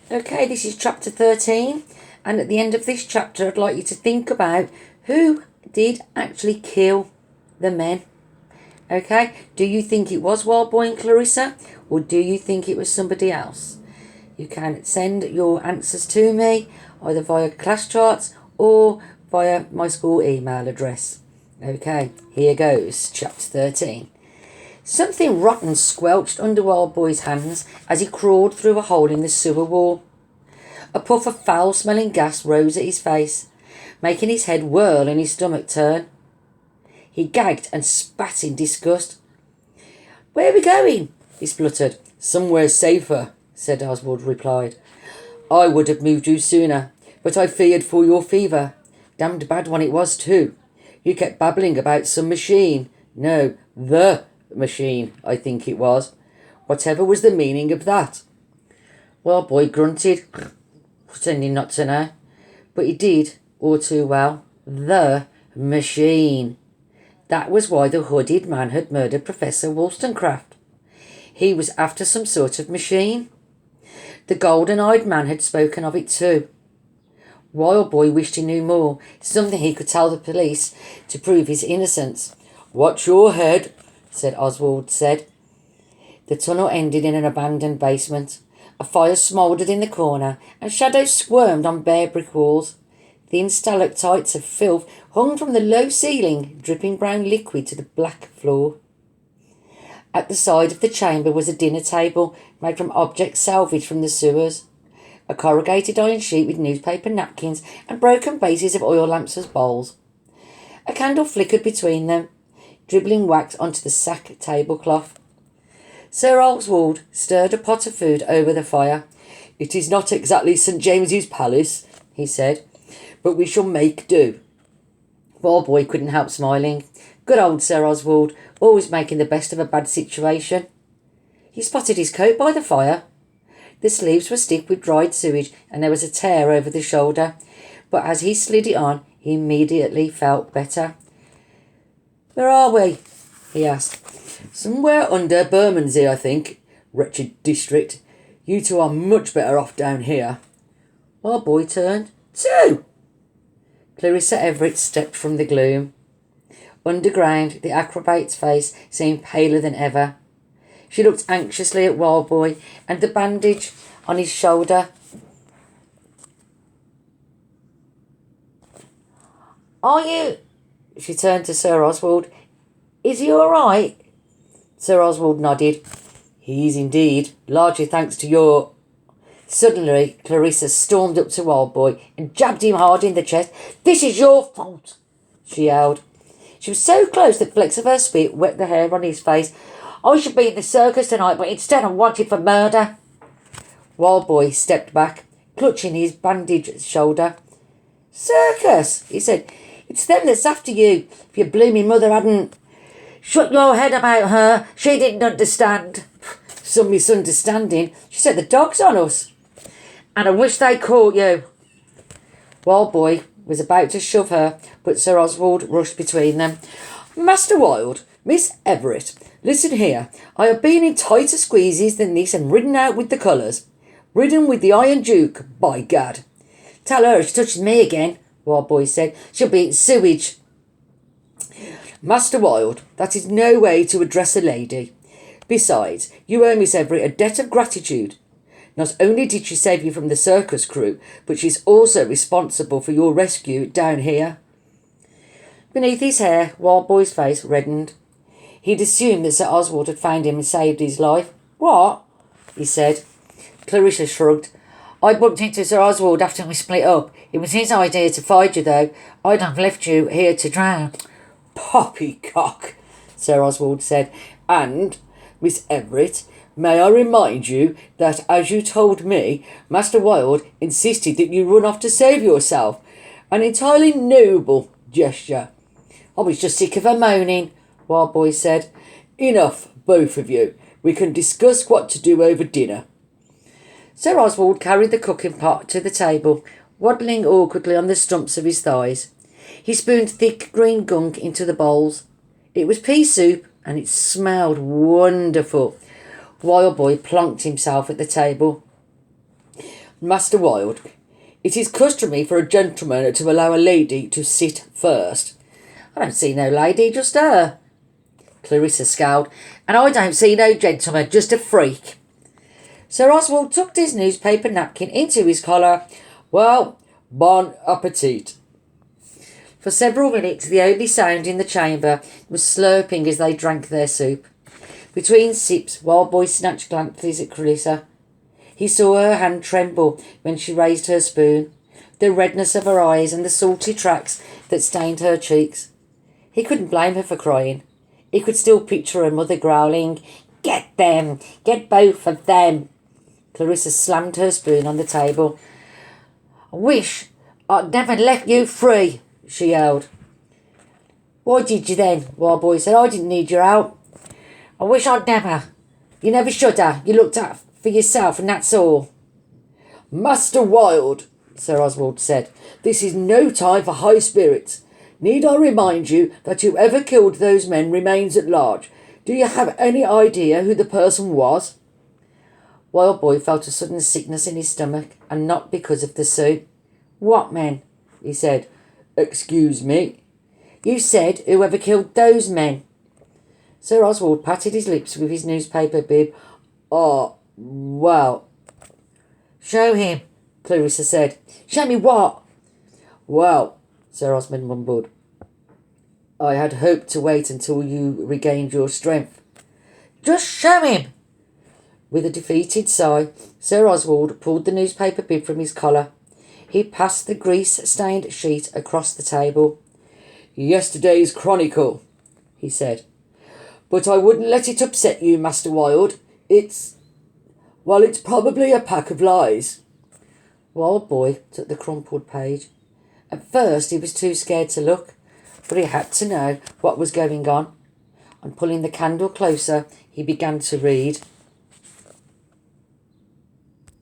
Okay, this is chapter 13, and at the end of this chapter, I'd like you to think about who did actually kill the men. Okay, do you think it was Wild Boy and Clarissa, or do you think it was somebody else? You can send your answers to me either via class charts or via my school email address. Okay, here goes, chapter 13. Something rotten squelched under Wild Boy's hands as he crawled through a hole in the sewer wall. A puff of foul-smelling gas rose at his face, making his head whirl and his stomach turn. He gagged and spat in disgust. "Where are we going?" he spluttered. "Somewhere safer," said Oswald replied. "I would have moved you sooner, but I feared for your fever. Damned bad one it was too. You kept babbling about some machine. No, the machine, I think it was. Whatever was the meaning of that?" Wild Boy grunted, pretending not to know. But he did, all too well. The machine. That was why the hooded man had murdered Professor Wollstonecraft. He was after some sort of machine. The golden-eyed man had spoken of it too. Wild Boy wished he knew more, something he could tell the police to prove his innocence. "Watch your head," Oswald said. The tunnel ended in an abandoned basement. A fire smouldered in the corner, and shadows squirmed on bare brick walls. Thin stalactites of filth hung from the low ceiling, dripping brown liquid to the black floor. At the side of the chamber was a dinner table made from objects salvaged from the sewers. A corrugated iron sheet with newspaper napkins and broken bases of oil lamps as bowls. A candle flickered between them, dribbling wax onto the sack tablecloth. Sir Oswald stirred a pot of food over the fire. "It is not exactly St. James's Palace," he said, "but we shall make do." Wild Boy couldn't help smiling. Good old Sir Oswald, always making the best of a bad situation. He spotted his coat by the fire. The sleeves were stiff with dried sewage, and there was a tear over the shoulder. But as he slid it on, he immediately felt better. "Where are we?" he asked. "Somewhere under Bermondsey, I think. Wretched district. You two are much better off down here." Wild Boy turned. "Two!" Clarissa Everett stepped from the gloom. Underground, the acrobate's face seemed paler than ever. She looked anxiously at Wild Boy and the bandage on his shoulder. "Are you—" She turned to Sir Oswald. "Is he all right?" Sir Oswald nodded. "He is indeed, largely thanks to your—" Suddenly, Clarissa stormed up to Wild Boy and jabbed him hard in the chest. "This is your fault," she yelled. She was so close that flecks of her spit wet the hair on his face. "I should be in the circus tonight, but instead I'm wanted for murder." Wild Boy stepped back, clutching his bandaged shoulder. "Circus," he said. "It's them that's after you. If your blooming mother hadn't—" "Shut your head about her. She didn't understand." "Some misunderstanding. She set the dogs on us." "And I wish they caught you." Wild Boy was about to shove her, but Sir Oswald rushed between them. "Master Wild, Miss Everett, listen here. I have been in tighter squeezes than this and ridden out with the colours. Ridden with the Iron Duke, by gad." "Tell her if she touches me again," Wild Boy said, "she'll be in sewage." "Master Wild, that is no way to address a lady. Besides, you owe Miss Everett a debt of gratitude. Not only did she save you from the circus crew, but she's also responsible for your rescue down here." Beneath his hair, Wild Boy's face reddened. He'd assumed that Sir Oswald had found him and saved his life. "What?" he said. Clarissa shrugged. "I bumped into Sir Oswald after we split up. It was his idea to find you, though. I'd have left you here to drown." "Poppycock," Sir Oswald said. "And, Miss Everett, may I remind you that, as you told me, Master Wild insisted that you run off to save yourself. An entirely noble gesture." "I was just sick of her moaning," Wild Boy said. "Enough, both of you. We can discuss what to do over dinner." Sir Oswald carried the cooking pot to the table, waddling awkwardly on the stumps of his thighs. He spooned thick green gunk into the bowls. It was pea soup, and it smelled wonderful. Wild Boy plonked himself at the table. Master Wilde, it is customary for a gentleman to allow a lady to sit first. I don't see no lady, just her. Clarissa scowled. And I don't see no gentleman, just a freak. Sir Oswald tucked his newspaper napkin into his collar. Well, bon appetit. For several minutes, the only sound in the chamber was slurping as they drank their soup. Between sips, Wild Boy snatched glances at Clarissa. He saw her hand tremble when she raised her spoon, the redness of her eyes and the salty tracks that stained her cheeks. He couldn't blame her for crying. He could still picture her mother growling, "Get them! Get both of them!" Clarissa slammed her spoon on the table. "I wish I'd never left you free," she yelled. "Why did you then?" Wild Boy said. "I didn't need your help." "I wish I'd never. You never should have. You looked out for yourself and that's all." "Master Wilde," Sir Oswald said, "this is no time for high spirits. Need I remind you that whoever killed those men remains at large? Do you have any idea who the person was?" Wild Boy felt a sudden sickness in his stomach, and not because of the soup. "What men?" he said. "Excuse me?" "You said whoever killed those men." Sir Oswald patted his lips with his newspaper bib. Well. "Show him," Clarissa said. "Show me what?" "Well," Sir Osmond mumbled, "I had hoped to wait until you regained your strength." "Just show him." With a defeated sigh, Sir Oswald pulled the newspaper bib from his collar. He passed the grease-stained sheet across the table. "Yesterday's Chronicle," he said. "But I wouldn't let it upset you, Master Wilde. It's probably a pack of lies." Wild Boy took the crumpled page. At first he was too scared to look, but he had to know what was going on. On pulling the candle closer, he began to read.